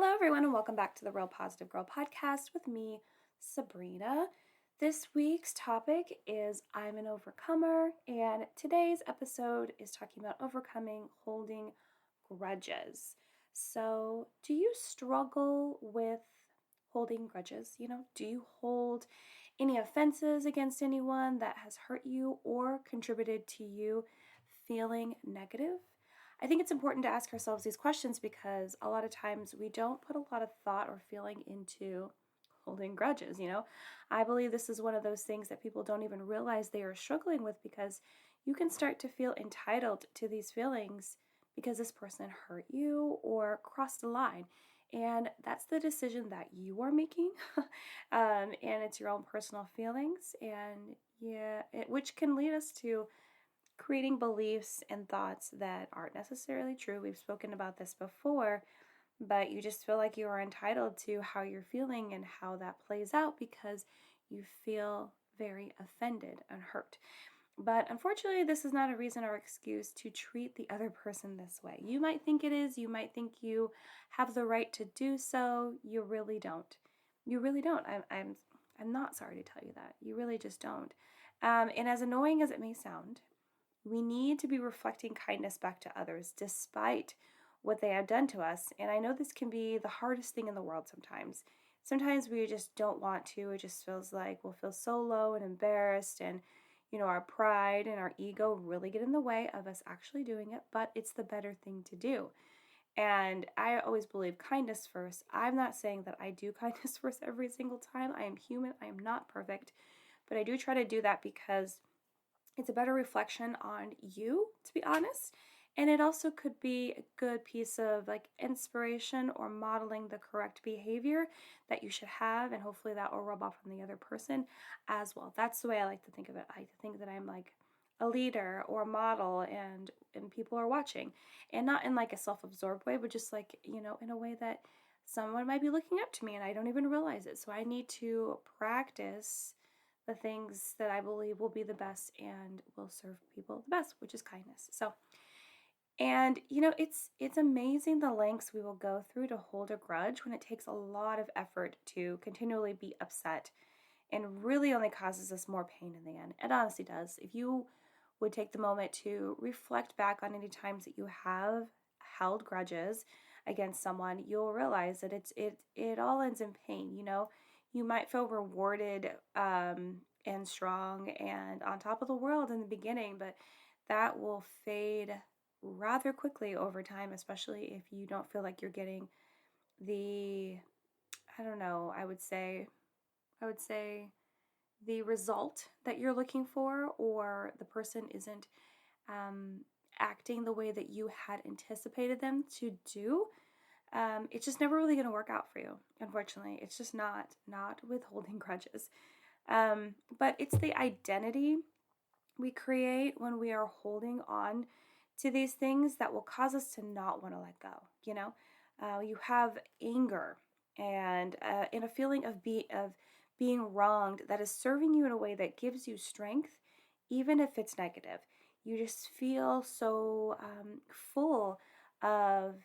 Hello, everyone, and welcome back to the Real Positive Girl podcast with me, Sabrina. This week's topic is I'm an overcomer, and today's episode is talking about overcoming holding grudges. So, do you struggle with holding grudges? Do you hold any offenses against anyone that has hurt you or contributed to you feeling negative? I think it's important to ask ourselves these questions because a lot of times we don't put a lot of thought or feeling into holding grudges. I believe this is one of those things that people don't even realize they are struggling with because you can start to feel entitled to these feelings because this person hurt you or crossed a line. And that's the decision that you are making. And it's your own personal feelings. And which can lead us to creating beliefs and thoughts that aren't necessarily true. We've spoken about this before, but you just feel like you are entitled to how you're feeling and how that plays out because you feel very offended and hurt. But unfortunately, this is not a reason or excuse to treat the other person this way. You might think it is. You might think you have the right to do so. You really don't. You really don't. I'm not sorry to tell you that. You really just don't. And as annoying as it may sound, we need to be reflecting kindness back to others despite what they have done to us. And I know this can be the hardest thing in the world sometimes. Sometimes we just don't want to. It just feels like we'll feel so low and embarrassed, and our pride and our ego really get in the way of us actually doing it, but it's the better thing to do. And I always believe kindness first. I'm not saying that I do kindness first every single time. I am human. I am not perfect. But I do try to do that because it's a better reflection on you, to be honest. And it also could be a good piece of like inspiration or modeling the correct behavior that you should have. And hopefully that will rub off on the other person as well. That's the way I like to think of it. I like to think that I'm like a leader or a model and people are watching. And not in like a self-absorbed way, but just like, in a way that someone might be looking up to me and I don't even realize it. So I need to practice the things that I believe will be the best and will serve people the best, which is kindness. So, and it's amazing the lengths we will go through to hold a grudge when it takes a lot of effort to continually be upset and really only causes us more pain in the end. It honestly does. If you would take the moment to reflect back on any times that you have held grudges against someone, you'll realize that it all ends in pain. You might feel rewarded and strong and on top of the world in the beginning, but that will fade rather quickly over time, especially if you don't feel like you're getting the, I don't know, I would say the result that you're looking for, or the person isn't um, acting the way that you had anticipated them to do. It's just never really going to work out for you. Unfortunately, it's just not with holding grudges. But it's the identity we create when we are holding on to these things that will cause us to not want to let go. You have anger and a feeling of being wronged that is serving you in a way that gives you strength, even if it's negative. You just feel so full of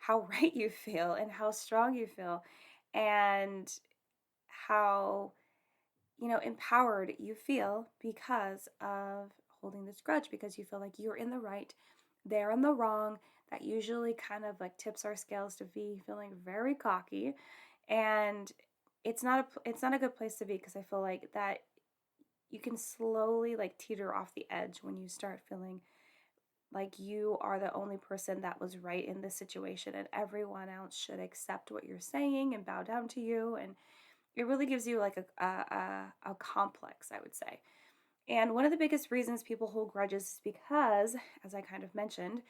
how right you feel and how strong you feel and how empowered you feel because of holding this grudge, because you feel like you're in the right, they're in the wrong. That usually kind of like tips our scales to be feeling very cocky, and it's not a good place to be, because I feel like that you can slowly like teeter off the edge when you start feeling like you are the only person that was right in this situation and everyone else should accept what you're saying and bow down to you. And it really gives you like a complex, I would say. And one of the biggest reasons people hold grudges is because, as I kind of mentioned,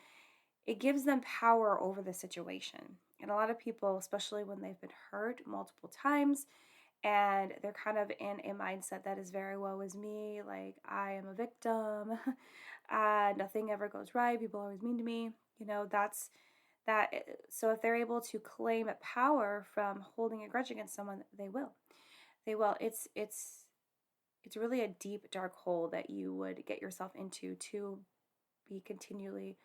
it gives them power over the situation. And a lot of people, especially when they've been hurt multiple times and they're kind of in a mindset that is very woe is me, like I am a victim, nothing ever goes right, people are always mean to me, that's that. So if they're able to claim power from holding a grudge against someone, they will. It's really a deep dark hole that you would get yourself into to be continually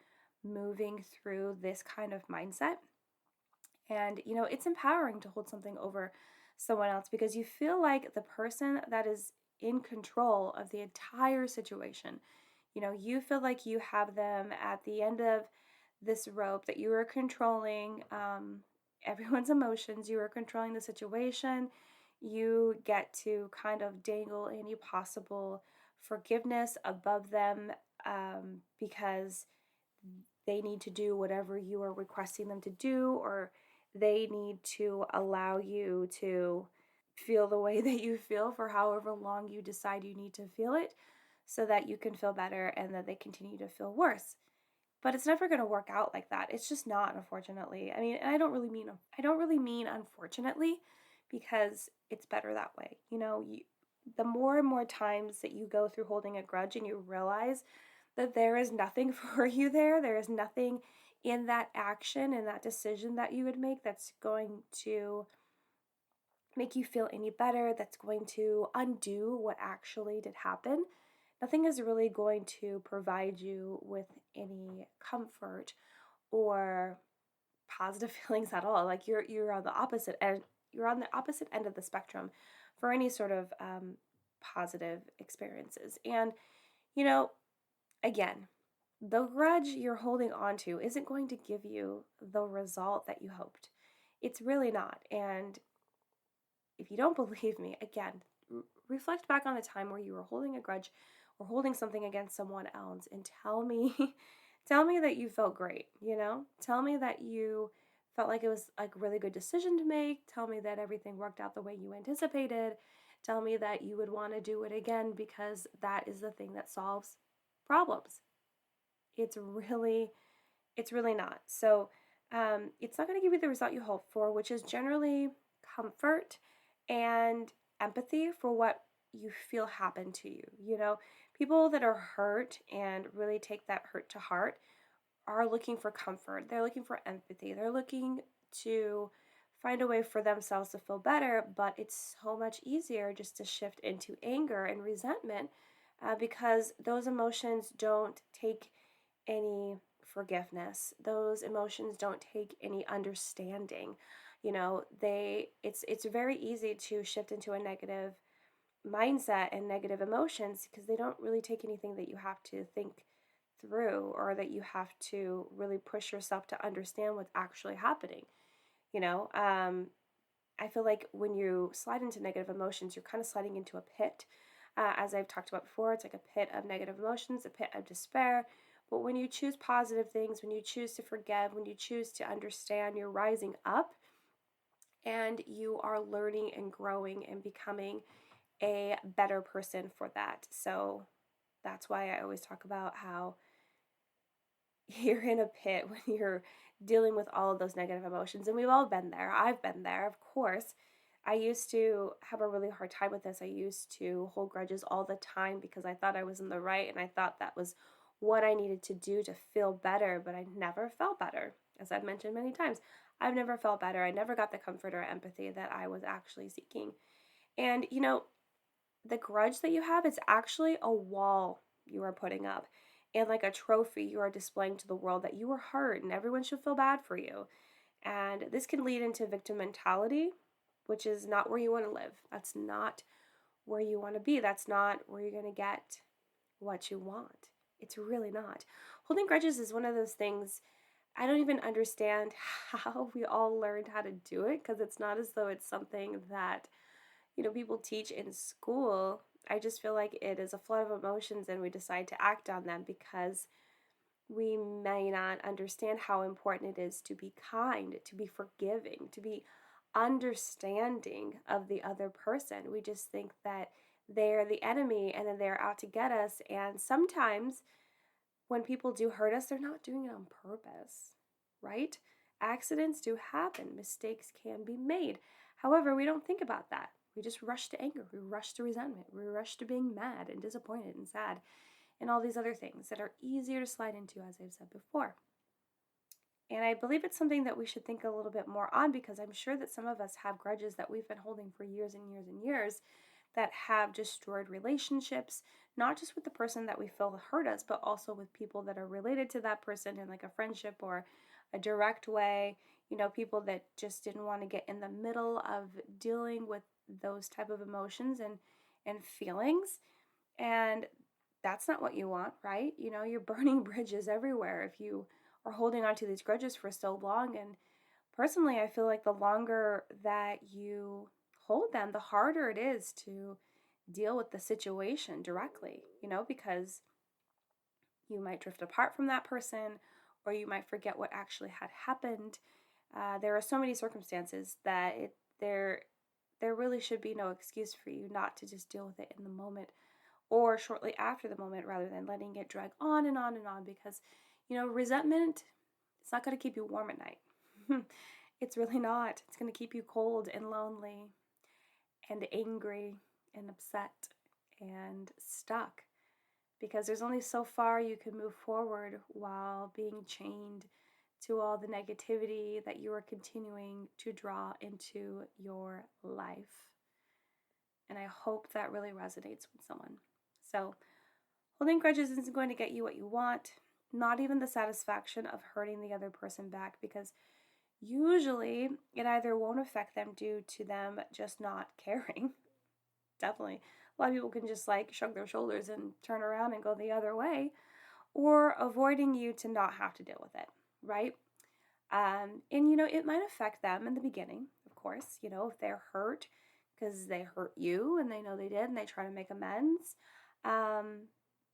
moving through this kind of mindset. And, it's empowering to hold something over someone else because you feel like the person that is in control of the entire situation. You feel like you have them at the end of this rope, that you are controlling everyone's emotions, you are controlling the situation. You get to kind of dangle any possible forgiveness above them because they need to do whatever you are requesting them to do, or they need to allow you to feel the way that you feel for however long you decide you need to feel it so that you can feel better and that they continue to feel worse. But it's never going to work out like that. It's just not, unfortunately. I mean, and I don't really mean unfortunately, because it's better that way. The more and more times that you go through holding a grudge and you realize that there is nothing for you there is nothing in that action and that decision that you would make that's going to make you feel any better, that's going to undo what actually did happen. Nothing is really going to provide you with any comfort or positive feelings at all. Like you're on the opposite end. You're on the opposite end of the spectrum for any sort of positive experiences. And you know, again, the grudge you're holding on to isn't going to give you the result that you hoped. It's really not. And if you don't believe me, again, reflect back on a time where you were holding a grudge or holding something against someone else and tell me tell me that you felt great. Tell me that you felt like it was like a really good decision to make. Tell me that everything worked out the way you anticipated. Tell me that you would want to do it again because that is the thing that solves problems. It's really it's really not. So it's not going to give you the result you hope for, which is generally comfort and empathy for what you feel happened to you. People that are hurt and really take that hurt to heart are looking for comfort. They're looking for empathy. They're looking to find a way for themselves to feel better, but it's so much easier just to shift into anger and resentment because those emotions don't take any forgiveness. Those emotions don't take any understanding. It's very easy to shift into a negative mindset and negative emotions because they don't really take anything that you have to think through or that you have to really push yourself to understand what's actually happening. You know, um, I feel like when you slide into negative emotions, you're kind of sliding into a pit. As I've talked about before, it's like a pit of negative emotions, a pit of despair. But when you choose positive things, when you choose to forgive, when you choose to understand, you're rising up and you are learning and growing and becoming a better person for that. So that's why I always talk about how you're in a pit when you're dealing with all of those negative emotions. And we've all been there. I've been there, of course. I used to have a really hard time with this. I used to hold grudges all the time because I thought I was in the right and I thought that was what I needed to do to feel better, but I never felt better. As I've mentioned many times, I've never felt better. I never got the comfort or empathy that I was actually seeking. And, the grudge that you have is actually a wall you are putting up and like a trophy you are displaying to the world that you were hurt and everyone should feel bad for you. And this can lead into victim mentality, which is not where you want to live. That's not where you want to be. That's not where you're going to get what you want. It's really not. Holding grudges is one of those things I don't even understand how we all learned how to do it because it's not as though it's something that people teach in school. I just feel like it is a flood of emotions and we decide to act on them because we may not understand how important it is to be kind, to be forgiving, to be understanding of the other person. We just think that they're the enemy and then they're out to get us. And sometimes when people do hurt us, they're not doing it on purpose, right? Accidents do happen, mistakes can be made. However, we don't think about that. We just rush to anger, we rush to resentment, we rush to being mad and disappointed and sad, and all these other things that are easier to slide into, as I've said before. And I believe it's something that we should think a little bit more on because I'm sure that some of us have grudges that we've been holding for years and years and years that have destroyed relationships, not just with the person that we feel hurt us, but also with people that are related to that person in like a friendship or a direct way. people that just didn't want to get in the middle of dealing with those type of emotions and feelings. And that's not what you want, right? You're burning bridges everywhere if you are holding on to these grudges for so long. And personally, I feel like the longer that you hold them, the harder it is to deal with the situation directly, because you might drift apart from that person, or you might forget what actually had happened. There are so many circumstances that there really should be no excuse for you not to just deal with it in the moment or shortly after the moment, rather than letting it drag on and on and on, because resentment, it's not going to keep you warm at night. It's really not. It's going to keep you cold and lonely and angry and upset and stuck, because there's only so far you can move forward while being chained to all the negativity that you are continuing to draw into your life. And I hope that really resonates with someone. So, holding grudges isn't going to get you what you want, not even the satisfaction of hurting the other person back, because usually it either won't affect them due to them just not caring. Definitely. A lot of people can just shrug their shoulders and turn around and go the other way, or avoiding you to not have to deal with it, right? And it might affect them in the beginning, of course, if they're hurt because they hurt you and they know they did and they try to make amends.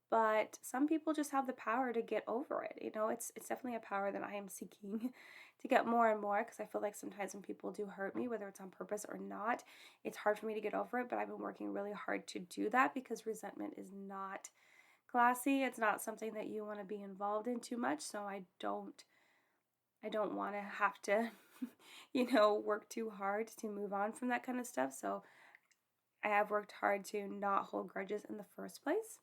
But some people just have the power to get over it. It's definitely a power that I am seeking to get more and more, because I feel like sometimes when people do hurt me, whether it's on purpose or not, it's hard for me to get over it. But I've been working really hard to do that, because resentment is not classy. It's not something that you want to be involved in too much. So I don't want to have to, work too hard to move on from that kind of stuff. So I have worked hard to not hold grudges in the first place.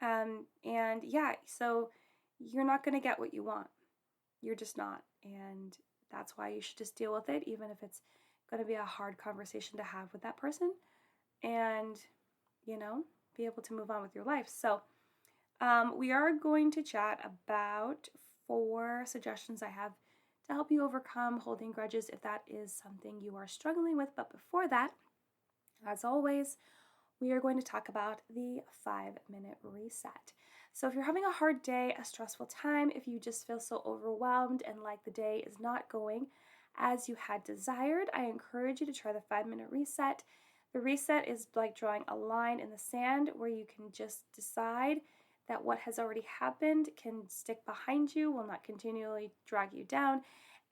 And yeah, so you're not going to get what you want. You're just not. And that's why you should just deal with it, even if it's going to be a hard conversation to have with that person, and, be able to move on with your life. So we are going to chat about 4 suggestions I have to help you overcome holding grudges if that is something you are struggling with. But before that, as always, we are going to talk about the 5-minute reset. So if you're having a hard day, a stressful time, if you just feel so overwhelmed and like the day is not going as you had desired, I encourage you to try the 5-minute reset. The reset is like drawing a line in the sand where you can just decide that what has already happened can stick behind you, will not continually drag you down,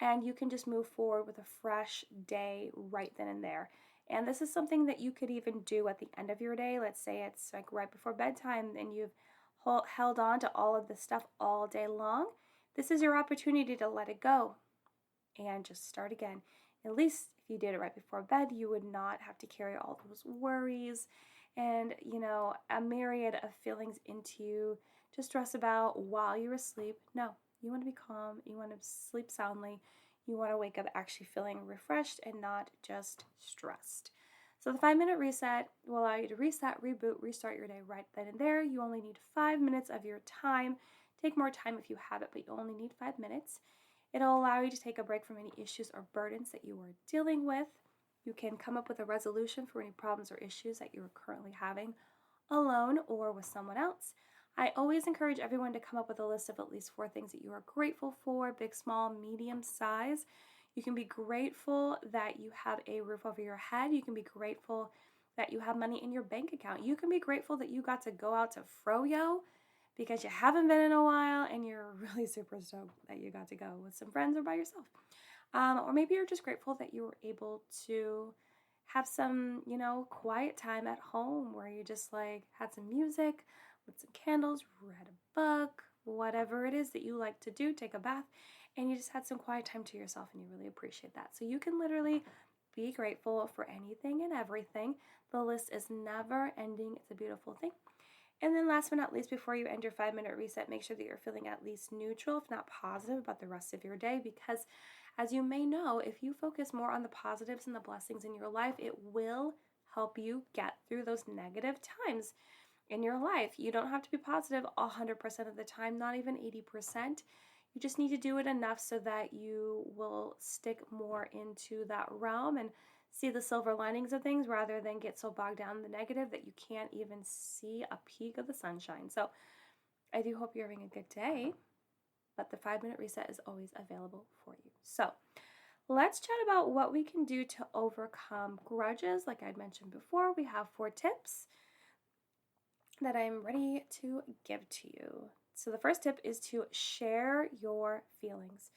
and you can just move forward with a fresh day right then and there. And this is something that you could even do at the end of your day. Let's say it's right before bedtime and you've held on to all of this stuff all day long. This is your opportunity to let it go and just start again. At least if you did it right before bed, you would not have to carry all those worries and, a myriad of feelings into you to stress about while you're asleep. No, you want to be calm. You want to sleep soundly. You want to wake up actually feeling refreshed and not just stressed. So the 5-minute reset will allow you to reset, reboot, restart your day right then and there. You only need 5 minutes of your time. Take more time if you have it, but you only need 5 minutes. It'll allow you to take a break from any issues or burdens that you are dealing with. You can come up with a resolution for any problems or issues that you're currently having alone or with someone else. I always encourage everyone to come up with a list of at least 4 things that you are grateful for, big, small, medium size. You can be grateful that you have a roof over your head. You can be grateful that you have money in your bank account. You can be grateful that you got to go out to Froyo because you haven't been in a while and you're really super stoked that you got to go with some friends or by yourself. Or maybe you're just grateful that you were able to have some, quiet time at home where you just had some music, lit some candles, read a book, whatever it is that you like to do, take a bath, and you just had some quiet time to yourself and you really appreciate that. So you can literally be grateful for anything and everything. The list is never ending. It's a beautiful thing. And then last but not least, before you end your 5-minute reset, make sure that you're feeling at least neutral, if not positive, about the rest of your day, because as you may know, if you focus more on the positives and the blessings in your life, it will help you get through those negative times in your life. You don't have to be positive 100% of the time, not even 80%. You just need to do it enough so that you will stick more into that realm and see the silver linings of things rather than get so bogged down in the negative that you can't even see a peak of the sunshine. So I do hope you're having a good day, but the 5-minute reset is always available for you. So let's chat about what we can do to overcome grudges. Like I mentioned before, we have 4 tips that I'm ready to give to you. So the first tip is to share your feelings.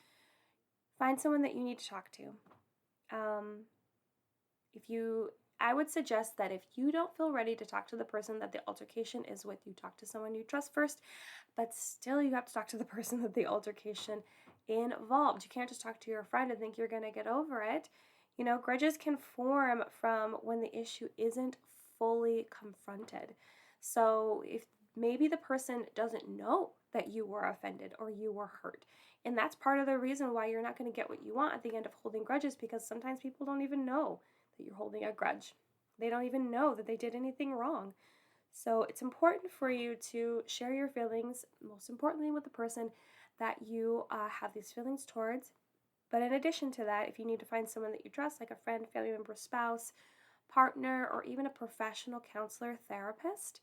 Find someone that you need to talk to. I would suggest that if you don't feel ready to talk to the person that the altercation is with, you talk to someone you trust first, but still you have to talk to the person that the altercation involved. You can't just talk to your friend and think you're going to get over it. Grudges can form from when the issue isn't fully confronted. So if maybe the person doesn't know that you were offended or you were hurt, and that's part of the reason why you're not going to get what you want at the end of holding grudges, because sometimes people don't even know that you're holding a grudge. They don't even know that they did anything wrong. So it's important for you to share your feelings, most importantly with the person that you have these feelings towards. But in addition to that, if you need to find someone that you trust, like a friend, family member, spouse, partner, or even a professional counselor, therapist,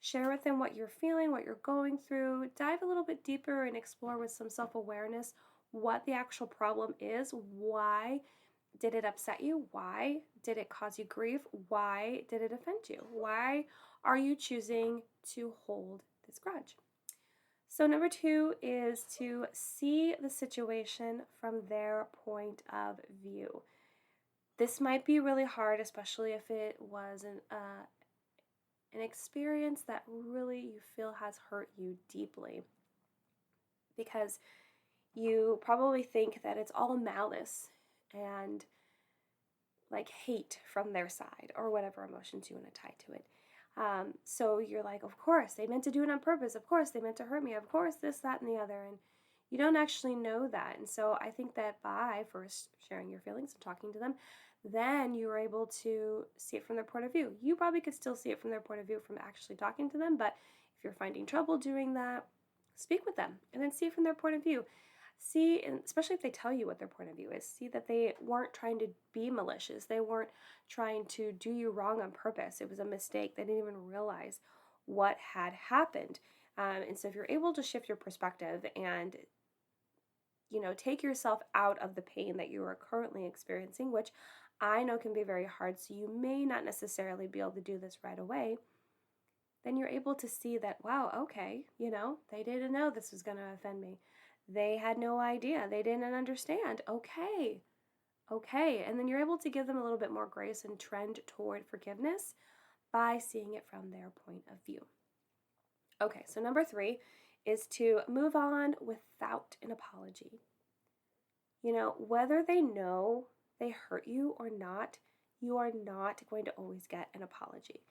share with them what you're feeling, what you're going through. Dive a little bit deeper and explore with some self-awareness what the actual problem is. Why did it upset you? Why did it cause you grief? Why did it offend you? Why are you choosing to hold this grudge? So number 2 is to see the situation from their point of view. This might be really hard, especially if it was an experience that really you feel has hurt you deeply, because you probably think that it's all malice and like hate from their side or whatever emotions you want to tie to it. So you're like, of course, they meant to do it on purpose. Of course, they meant to hurt me. Of course, this, that, and the other. And you don't actually know that. And so I think that by first sharing your feelings and talking to them, then you're able to see it from their point of view. You probably could still see it from their point of view from actually talking to them, but if you're finding trouble doing that, speak with them and then see it from their point of view. See, and especially if they tell you what their point of view is, see that they weren't trying to be malicious. They weren't trying to do you wrong on purpose. It was a mistake. They didn't even realize what had happened. And so if you're able to shift your perspective and take yourself out of the pain that you are currently experiencing, which I know can be very hard, so you may not necessarily be able to do this right away, then you're able to see that, wow, okay, they didn't know this was going to offend me. They had no idea. They didn't understand. Okay. And then you're able to give them a little bit more grace and trend toward forgiveness by seeing it from their point of view. Okay, so number 3 is to move on without an apology. Whether they know they hurt you or not, you are not going to always get an apology.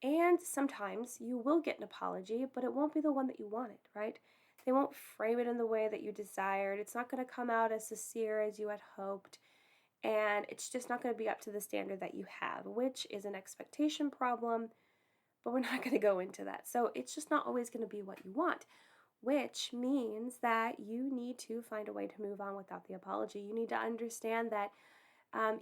And sometimes you will get an apology, but it won't be the one that you wanted, right? They won't frame it in the way that you desired. It's not going to come out as sincere as you had hoped. And it's just not going to be up to the standard that you have, which is an expectation problem, but we're not going to go into that. So it's just not always going to be what you want, which means that you need to find a way to move on without the apology. You need to understand that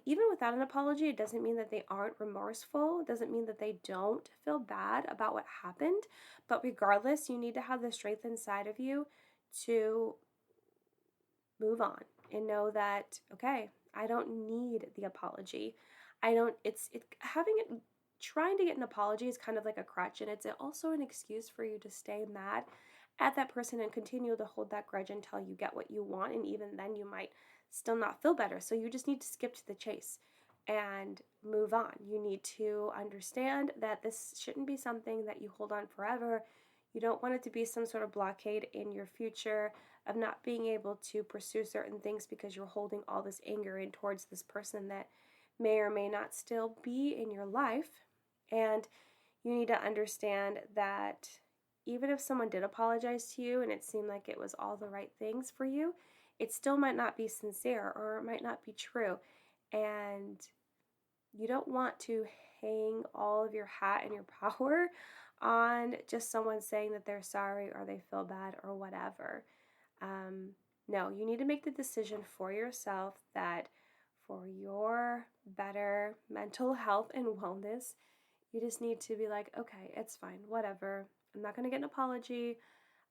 even without an apology, it doesn't mean that they aren't remorseful. It doesn't mean that they don't feel bad about what happened. But regardless, you need to have the strength inside of you to move on and know that, okay, I don't need the apology. Trying to get an apology is kind of like a crutch, and it's also an excuse for you to stay mad at that person and continue to hold that grudge until you get what you want, and even then you might still not feel better. So you just need to skip to the chase and move on. You need to understand that this shouldn't be something that you hold on forever. You don't want it to be some sort of blockade in your future of not being able to pursue certain things because you're holding all this anger in towards this person that may or may not still be in your life. And you need to understand that even if someone did apologize to you and it seemed like it was all the right things for you, it still might not be sincere or it might not be true. And you don't want to hang all of your hat and your power on just someone saying that they're sorry or they feel bad or whatever. No, you need to make the decision for yourself that for your better mental health and wellness, you just need to be like, okay, it's fine, whatever. I'm not going to get an apology.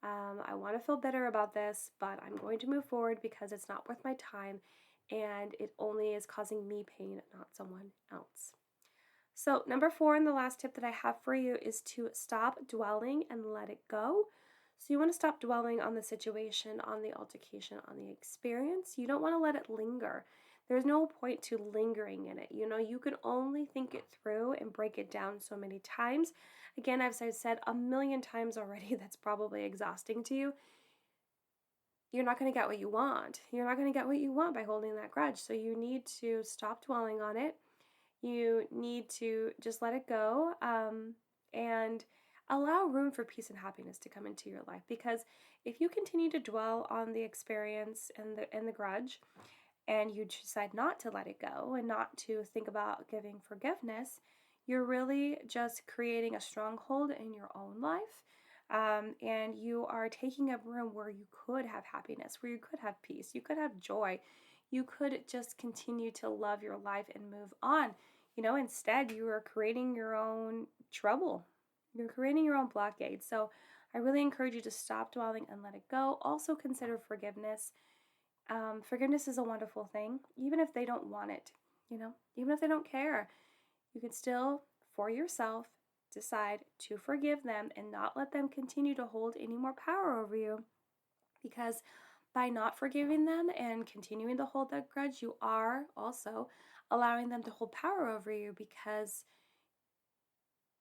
I want to feel better about this, but I'm going to move forward because it's not worth my time and it only is causing me pain, not someone else. So, number 4, and the last tip that I have for you is to stop dwelling and let it go. So, you want to stop dwelling on the situation, on the altercation, on the experience. You don't want to let it linger. There's no point to lingering in it. You can only think it through and break it down so many times. Again, as I've said a million times already, that's probably exhausting to you. You're not going to get what you want. You're not going to get what you want by holding that grudge. So, you need to stop dwelling on it. You need to just let it go, and allow room for peace and happiness to come into your life. Because if you continue to dwell on the experience and the grudge, and you decide not to let it go and not to think about giving forgiveness, you're really just creating a stronghold in your own life. And you are taking up room where you could have happiness, where you could have peace, you could have joy, you could just continue to love your life and move on. Instead, you are creating your own trouble. You're creating your own blockade. So I really encourage you to stop dwelling and let it go. Also consider forgiveness. Forgiveness is a wonderful thing, even if they don't want it, even if they don't care. You can still, for yourself, decide to forgive them and not let them continue to hold any more power over you. Because by not forgiving them and continuing to hold that grudge, you are also allowing them to hold power over you, because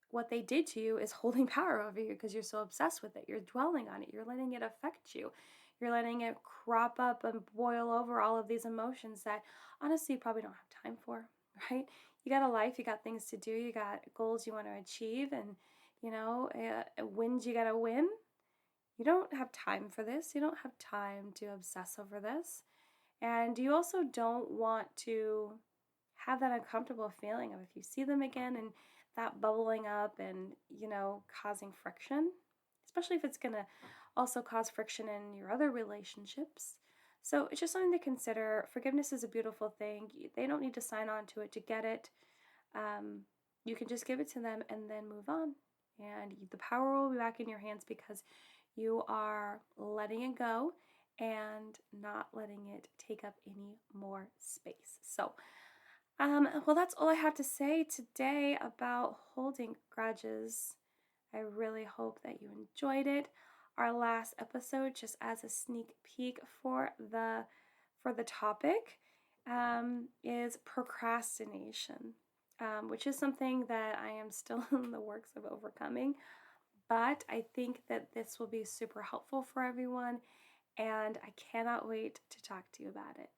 what they did to you is holding power over you because you're so obsessed with it. You're dwelling on it. You're letting it affect you. You're letting it crop up and boil over all of these emotions that honestly you probably don't have time for, right? You got a life, you got things to do, you got goals you want to achieve, and wins you got to win. You don't have time for this. You don't have time to obsess over this. And you also don't want to have that uncomfortable feeling of if you see them again and that bubbling up and, causing friction, especially if it's going to also cause friction in your other relationships. So it's just something to consider. Forgiveness is a beautiful thing. They don't need to sign on to it to get it. You can just give it to them and then move on. And the power will be back in your hands because you are letting it go and not letting it take up any more space. So, well, that's all I have to say today about holding grudges. I really hope that you enjoyed it. Our last episode, just as a sneak peek for the topic, is procrastination, which is something that I am still in the works of overcoming. But I think that this will be super helpful for everyone, and I cannot wait to talk to you about it.